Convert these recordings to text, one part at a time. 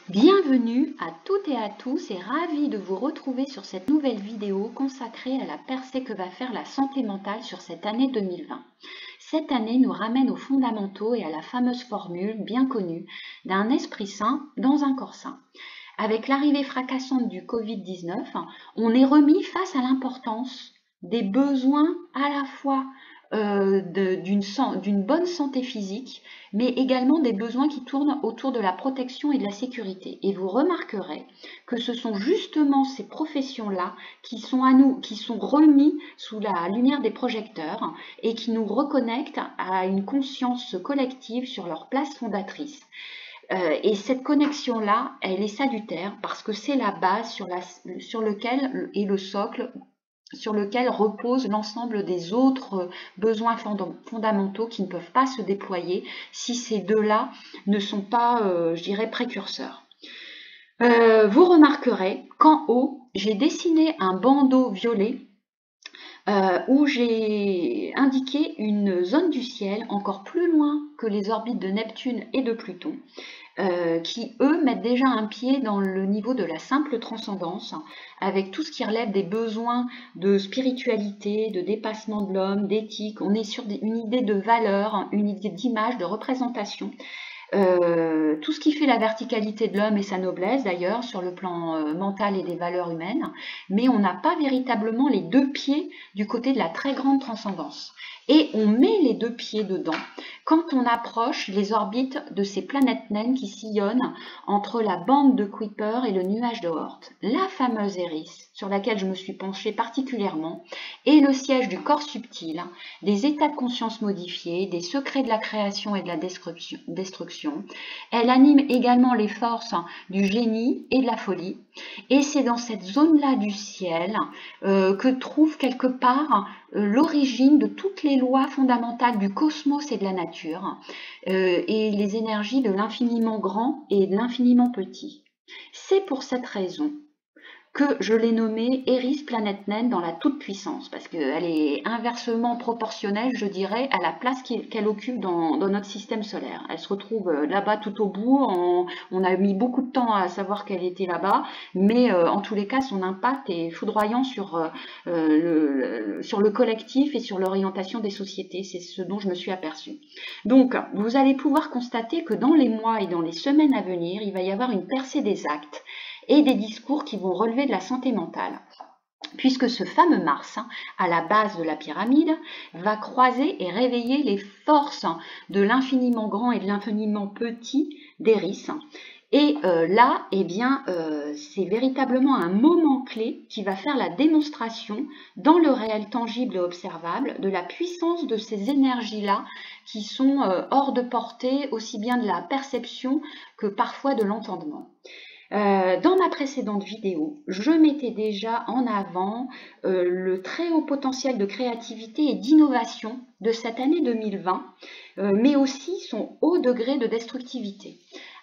Bienvenue à toutes et à tous et ravie de vous retrouver sur cette nouvelle vidéo consacrée à la percée que va faire la santé mentale sur cette année 2020. Cette année nous ramène aux fondamentaux et à la fameuse formule bien connue d'un esprit sain dans un corps sain. Avec l'arrivée fracassante du Covid-19, on est remis face à l'importance des besoins à la fois d'une bonne santé physique, mais également des besoins qui tournent autour de la protection et de la sécurité. Et vous remarquerez que ce sont justement ces professions-là qui sont remis sous la lumière des projecteurs et qui nous reconnectent à une conscience collective sur leur place fondatrice. Et cette connexion-là, elle est salutaire parce que c'est la base sur lequel est le socle sur lequel repose l'ensemble des autres besoins fondamentaux qui ne peuvent pas se déployer si ces deux-là ne sont pas, je dirais, précurseurs. Vous remarquerez qu'en haut, j'ai dessiné un bandeau violet où j'ai indiqué une zone du ciel encore plus loin que les orbites de Neptune et de Pluton, qui, eux, mettent déjà un pied dans le niveau de la simple transcendance, avec tout ce qui relève des besoins de spiritualité, de dépassement de l'homme, d'éthique. On est sur une idée de valeur, une idée d'image, de représentation. Tout ce qui fait la verticalité de l'homme et sa noblesse d'ailleurs sur le plan mental et des valeurs humaines, mais on n'a pas véritablement les deux pieds du côté de la très grande transcendance. Et on met les deux pieds dedans quand on approche les orbites de ces planètes naines qui sillonnent entre la bande de Kuiper et le nuage de Oort. La fameuse Eris, sur laquelle je me suis penchée particulièrement, est le siège du corps subtil, des états de conscience modifiés, des secrets de la création et de la destruction. Elle anime également les forces du génie et de la folie. Et c'est dans cette zone-là du ciel que trouve quelque part l'origine de toutes les lois fondamentales du cosmos et de la nature, et les énergies de l'infiniment grand et de l'infiniment petit. C'est pour cette raison que je l'ai nommée Eris planète naine dans la toute-puissance, parce qu'elle est inversement proportionnelle, je dirais, à la place qu'elle occupe dans notre système solaire. Elle se retrouve là-bas tout au bout, on a mis beaucoup de temps à savoir qu'elle était là-bas, mais en tous les cas, son impact est foudroyant sur le collectif et sur l'orientation des sociétés, c'est ce dont je me suis aperçue. Donc, vous allez pouvoir constater que dans les mois et dans les semaines à venir, il va y avoir une percée des actes et des discours qui vont relever de la santé mentale, puisque ce fameux Mars, à la base de la pyramide, va croiser et réveiller les forces de l'infiniment grand et de l'infiniment petit d'Eris. Et là, eh bien, c'est véritablement un moment clé qui va faire la démonstration dans le réel tangible et observable de la puissance de ces énergies-là qui sont hors de portée aussi bien de la perception que parfois de l'entendement. Dans ma précédente vidéo, je mettais déjà en avant le très haut potentiel de créativité et d'innovation de cette année 2020, mais aussi son haut degré de destructivité.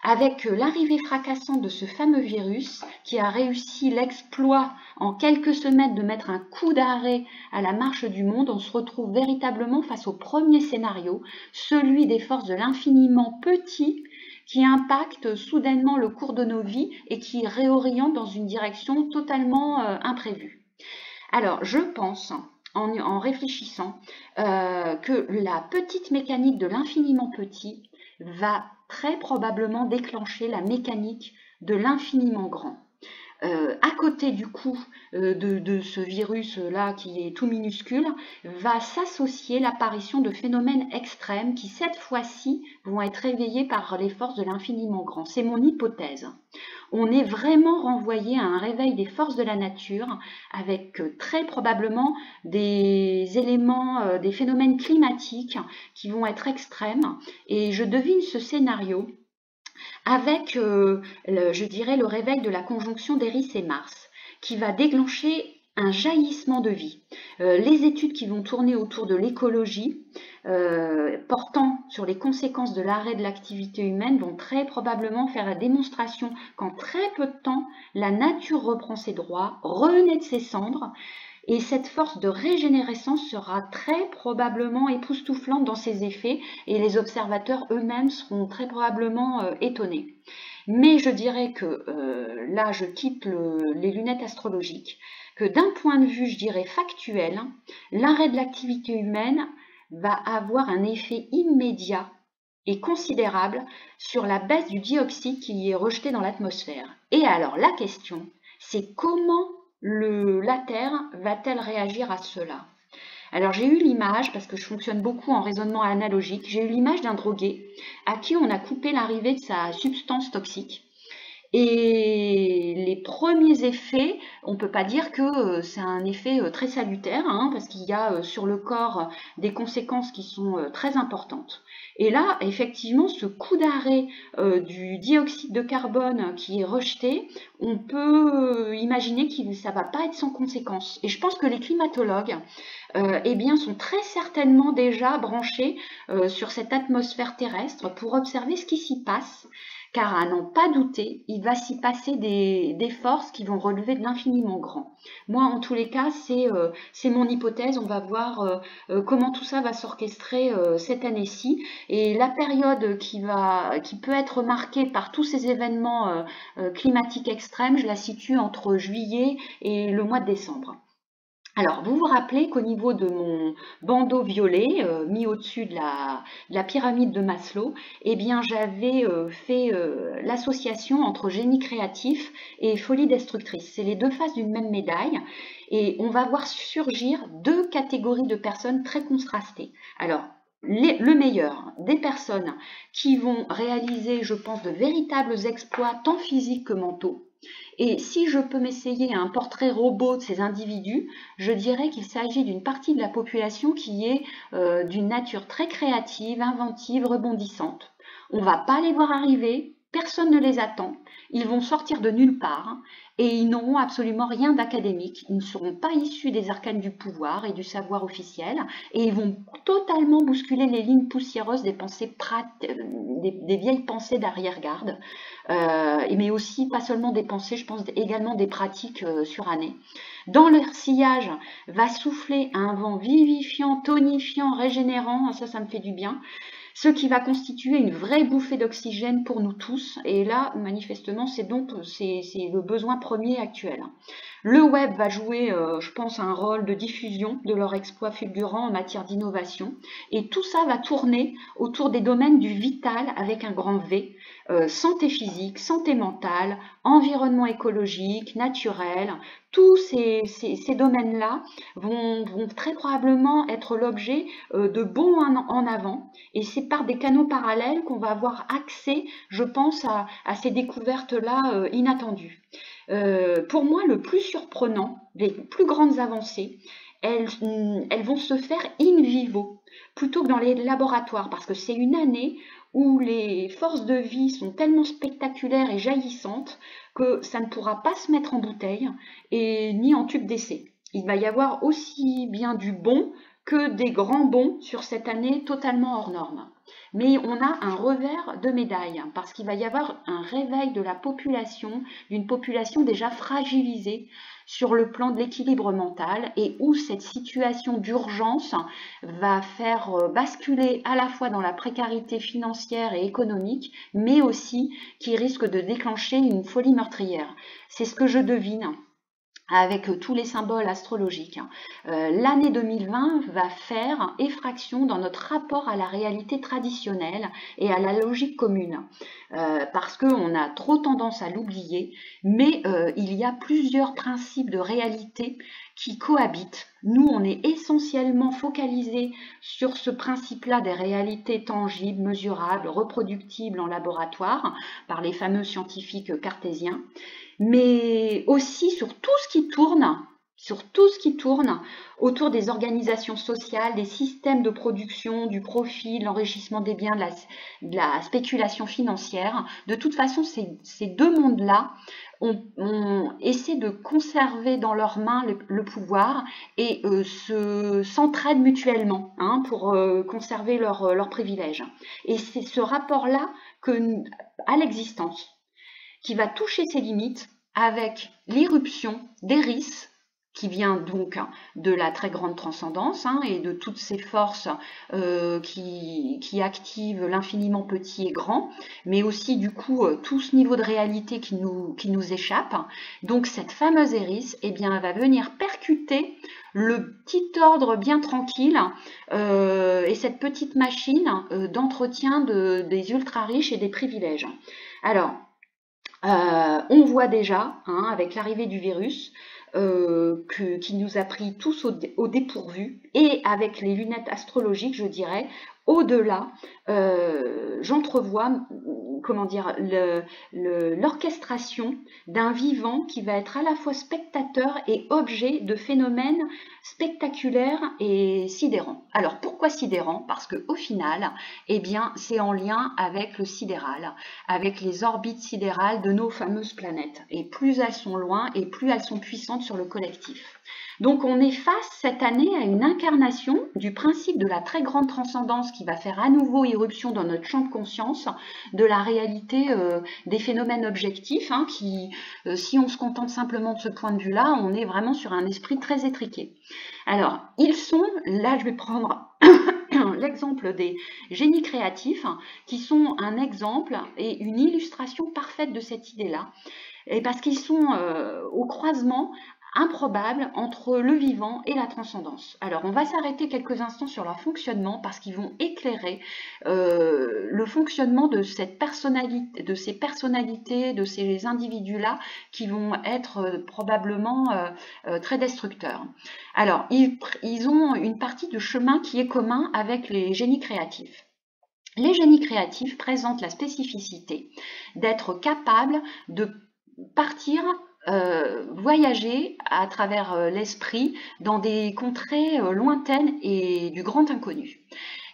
Avec l'arrivée fracassante de ce fameux virus qui a réussi l'exploit en quelques semaines de mettre un coup d'arrêt à la marche du monde, on se retrouve véritablement face au premier scénario, celui des forces de l'infiniment petit qui impacte soudainement le cours de nos vies et qui réoriente dans une direction totalement imprévue. Alors, je pense, en réfléchissant, que la petite mécanique de l'infiniment petit va très probablement déclencher la mécanique de l'infiniment grand. À côté du coup de ce virus-là qui est tout minuscule, va s'associer l'apparition de phénomènes extrêmes qui cette fois-ci vont être réveillés par les forces de l'infiniment grand. C'est mon hypothèse. On est vraiment renvoyé à un réveil des forces de la nature avec très probablement des éléments, des phénomènes climatiques qui vont être extrêmes, et je devine ce scénario avec, je dirais, le réveil de la conjonction d'Eris et Mars, qui va déclencher un jaillissement de vie. Les études qui vont tourner autour de l'écologie, portant sur les conséquences de l'arrêt de l'activité humaine, vont très probablement faire la démonstration qu'en très peu de temps, la nature reprend ses droits, renaît de ses cendres, et cette force de régénérescence sera très probablement époustouflante dans ses effets et les observateurs eux-mêmes seront très probablement étonnés. Mais je dirais que là, je quitte les lunettes astrologiques, que d'un point de vue, je dirais, factuel, l'arrêt de l'activité humaine va avoir un effet immédiat et considérable sur la baisse du dioxyde qui est rejeté dans l'atmosphère. Et alors, la question, c'est comment la Terre va-t-elle réagir à cela? Alors j'ai eu l'image, parce que je fonctionne beaucoup en raisonnement analogique, j'ai eu l'image d'un drogué à qui on a coupé l'arrivée de sa substance toxique. Et les premiers effets, on ne peut pas dire que c'est un effet très salutaire, hein, parce qu'il y a sur le corps des conséquences qui sont très importantes. Et là, effectivement, ce coup d'arrêt du dioxyde de carbone qui est rejeté, on peut imaginer que ça ne va pas être sans conséquences. Et je pense que les climatologues eh bien, sont très certainement déjà branchés sur cette atmosphère terrestre pour observer ce qui s'y passe, car à n'en pas douter, il va s'y passer des forces qui vont relever de l'infiniment grand. Moi, en tous les cas, c'est mon hypothèse. On va voir comment tout ça va s'orchestrer cette année-ci. Et la période qui peut être marquée par tous ces événements climatiques extrêmes, je la situe entre juillet et le mois de décembre. Alors, vous vous rappelez qu'au niveau de mon bandeau violet, mis au-dessus de la pyramide de Maslow, eh bien, j'avais fait l'association entre génie créatif et folie destructrice. C'est les deux faces d'une même médaille. Et on va voir surgir deux catégories de personnes très contrastées. Alors, le meilleur, des personnes qui vont réaliser, je pense, de véritables exploits tant physiques que mentaux. Et si je peux m'essayer à un portrait robot de ces individus, je dirais qu'il s'agit d'une partie de la population qui est d'une nature très créative, inventive, rebondissante. On ne va pas les voir arriver, personne ne les attend, ils vont sortir de nulle part et ils n'auront absolument rien d'académique, ils ne seront pas issus des arcanes du pouvoir et du savoir officiel et ils vont totalement bousculer les lignes poussiéreuses des pensées des vieilles pensées d'arrière-garde. Mais aussi pas seulement des pensées, je pense également des pratiques surannées. Dans leur sillage va souffler un vent vivifiant, tonifiant, régénérant, ça me fait du bien, ce qui va constituer une vraie bouffée d'oxygène pour nous tous. Et là, manifestement, c'est le besoin premier actuel. Le web va jouer, je pense, un rôle de diffusion de leurs exploits fulgurants en matière d'innovation. Et tout ça va tourner autour des domaines du vital avec un grand V. Santé physique, santé mentale, environnement écologique, naturel, tous ces domaines-là vont très probablement être l'objet de bons en avant. Et c'est par des canaux parallèles qu'on va avoir accès, je pense, à ces découvertes-là inattendues. Pour moi, le plus surprenant, les plus grandes avancées, elles vont se faire in vivo, plutôt que dans les laboratoires, parce que c'est une année où les forces de vie sont tellement spectaculaires et jaillissantes que ça ne pourra pas se mettre en bouteille et ni en tube d'essai. Il va y avoir aussi bien du bon que des grands bons sur cette année totalement hors norme. Mais on a un revers de médaille parce qu'il va y avoir un réveil de la population, d'une population déjà fragilisée sur le plan de l'équilibre mental et où cette situation d'urgence va faire basculer à la fois dans la précarité financière et économique, mais aussi qui risque de déclencher une folie meurtrière. C'est ce que je devine avec tous les symboles astrologiques. L'année 2020 va faire effraction dans notre rapport à la réalité traditionnelle et à la logique commune, parce qu'on a trop tendance à l'oublier, mais il y a plusieurs principes de réalité qui cohabitent. Nous, on est essentiellement focalisé sur ce principe-là des réalités tangibles, mesurables, reproductibles en laboratoire par les fameux scientifiques cartésiens, mais aussi sur tout ce qui tourne autour des organisations sociales, des systèmes de production, du profit, de l'enrichissement des biens, de la spéculation financière. De toute façon, ces deux mondes-là essaient de conserver dans leurs mains le pouvoir et s'entraident mutuellement pour conserver leurs privilèges. Et c'est ce rapport-là à l'existence qui va toucher ses limites avec l'irruption des RIS, qui vient donc de la très grande transcendance et de toutes ces forces qui activent l'infiniment petit et grand, mais aussi du coup tout ce niveau de réalité qui nous échappe. Donc cette fameuse Eris, eh bien, elle va venir percuter le petit ordre bien tranquille et cette petite machine d'entretien des ultra riches et des privilèges. Alors, on voit déjà, avec l'arrivée du virus, qui nous a pris tous au dépourvu, et avec les lunettes astrologiques, je dirais, au-delà, j'entrevois, comment dire, l'orchestration d'un vivant qui va être à la fois spectateur et objet de phénomènes spectaculaires et sidérants. Alors pourquoi sidérants? Parce qu'au final, eh bien, c'est en lien avec le sidéral, avec les orbites sidérales de nos fameuses planètes. Et plus elles sont loin, et plus elles sont puissantes sur le collectif. Donc on est face cette année à une incarnation du principe de la très grande transcendance qui va faire à nouveau irruption dans notre champ de conscience, de la réalité des phénomènes objectifs, qui, si on se contente simplement de ce point de vue-là, on est vraiment sur un esprit très étriqué. Alors, ils sont, là je vais prendre l'exemple des génies créatifs, qui sont un exemple et une illustration parfaite de cette idée-là, et parce qu'ils sont au croisement improbable entre le vivant et la transcendance. Alors on va s'arrêter quelques instants sur leur fonctionnement parce qu'ils vont éclairer le fonctionnement de cette personnalité, de ces personnalités, de ces individus-là qui vont être probablement très destructeurs. Alors ils ont une partie de chemin qui est commun avec les génies créatifs. Les génies créatifs présentent la spécificité d'être capables de partir voyager à travers l'esprit dans des contrées lointaines et du grand inconnu.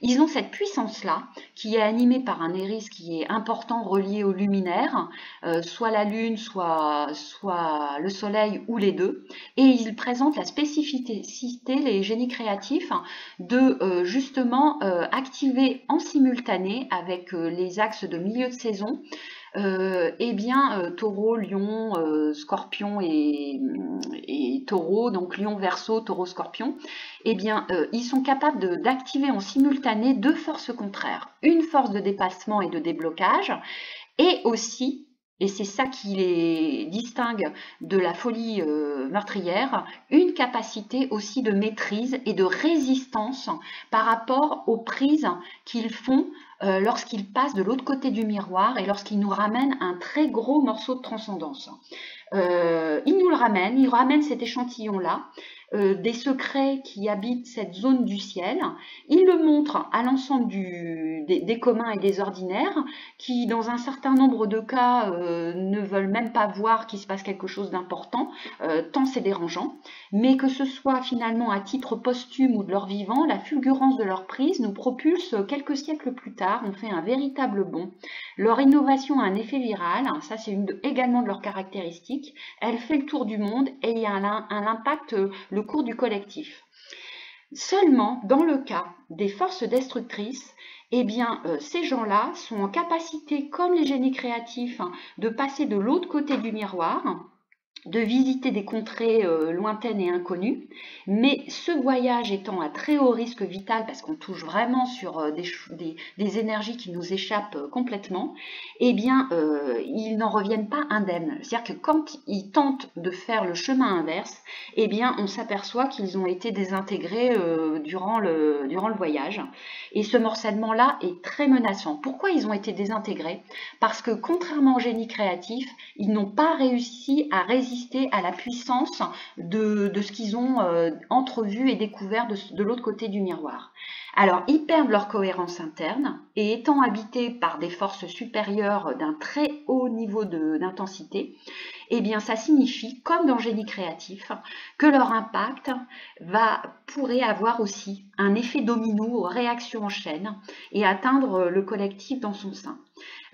Ils ont cette puissance-là qui est animée par un Eris qui est important relié au luminaire, soit la Lune, soit le Soleil ou les deux. Et ils présentent la spécificité, les génies créatifs, de justement activer en simultané avec les axes de milieu de saison Taureau, Lion, Scorpion et Taureau, donc Lion, Verseau, Taureau, Scorpion, ils sont capables d'activer en simultané deux forces contraires. Une force de dépassement et de déblocage, et aussi, et c'est ça qui les distingue de la folie meurtrière, une capacité aussi de maîtrise et de résistance par rapport aux prises qu'ils font lorsqu'ils passent de l'autre côté du miroir et lorsqu'ils nous ramènent un très gros morceau de transcendance. Ils ramènent cet échantillon-là, des secrets qui habitent cette zone du ciel. Ils le montrent à l'ensemble des communs et des ordinaires qui, dans un certain nombre de cas, ne veulent même pas voir qu'il se passe quelque chose d'important, tant c'est dérangeant. Mais que ce soit finalement à titre posthume ou de leur vivant, la fulgurance de leur prise nous propulse quelques siècles plus tard. On fait un véritable bond. Leur innovation a un effet viral, ça c'est également de leurs caractéristiques. Elle fait le tour du monde et il y a un impact le cours du collectif. Seulement, dans le cas des forces destructrices, ces gens-là sont en capacité, comme les génies créatifs, de passer de l'autre côté du miroir, de visiter des contrées lointaines et inconnues, mais ce voyage étant à très haut risque vital, parce qu'on touche vraiment sur des énergies qui nous échappent complètement, ils n'en reviennent pas indemnes. C'est-à-dire que quand ils tentent de faire le chemin inverse, on s'aperçoit qu'ils ont été désintégrés durant le voyage. Et ce morcellement-là est très menaçant. Pourquoi ils ont été désintégrés? Parce que contrairement aux génies créatifs, ils n'ont pas réussi à résister à la puissance de ce qu'ils ont entrevu et découvert de l'autre côté du miroir. Alors, ils perdent leur cohérence interne et étant habités par des forces supérieures d'un très haut niveau d'intensité, ça signifie, comme dans Génie créatif, que leur impact pourrait avoir aussi un effet domino, réaction en chaîne, et atteindre le collectif dans son sein.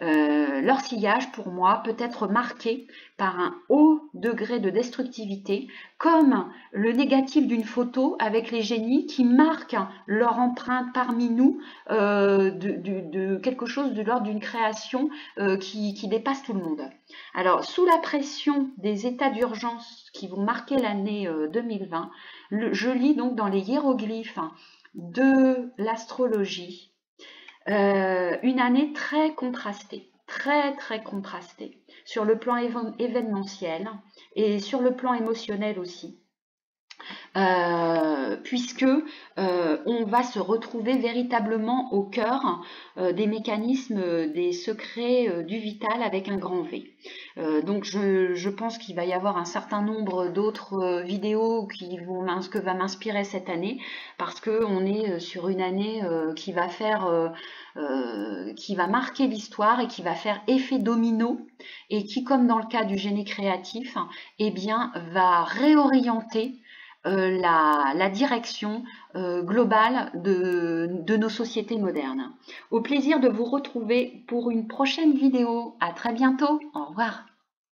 Leur sillage, pour moi, peut être marqué par un haut degré de destructivité, comme le négatif d'une photo avec les génies qui marquent leur empreinte parmi nous de quelque chose de l'ordre d'une création qui dépasse tout le monde. Alors, sous la pression des états d'urgence qui vont marquer l'année 2020, je lis donc dans les hiéroglyphes de l'astrologie une année très contrastée, très contrastée, sur le plan événementiel et sur le plan émotionnel aussi. Puisque on va se retrouver véritablement au cœur des mécanismes, des secrets du vital avec un grand V. Donc je pense qu'il va y avoir un certain nombre d'autres vidéos que va m'inspirer cette année, parce qu'on est sur une année qui va marquer l'histoire et qui va faire effet domino, et qui, comme dans le cas du génie créatif, eh bien, va réorienter la direction globale de nos sociétés modernes. Au plaisir de vous retrouver pour une prochaine vidéo. À très bientôt. Au revoir.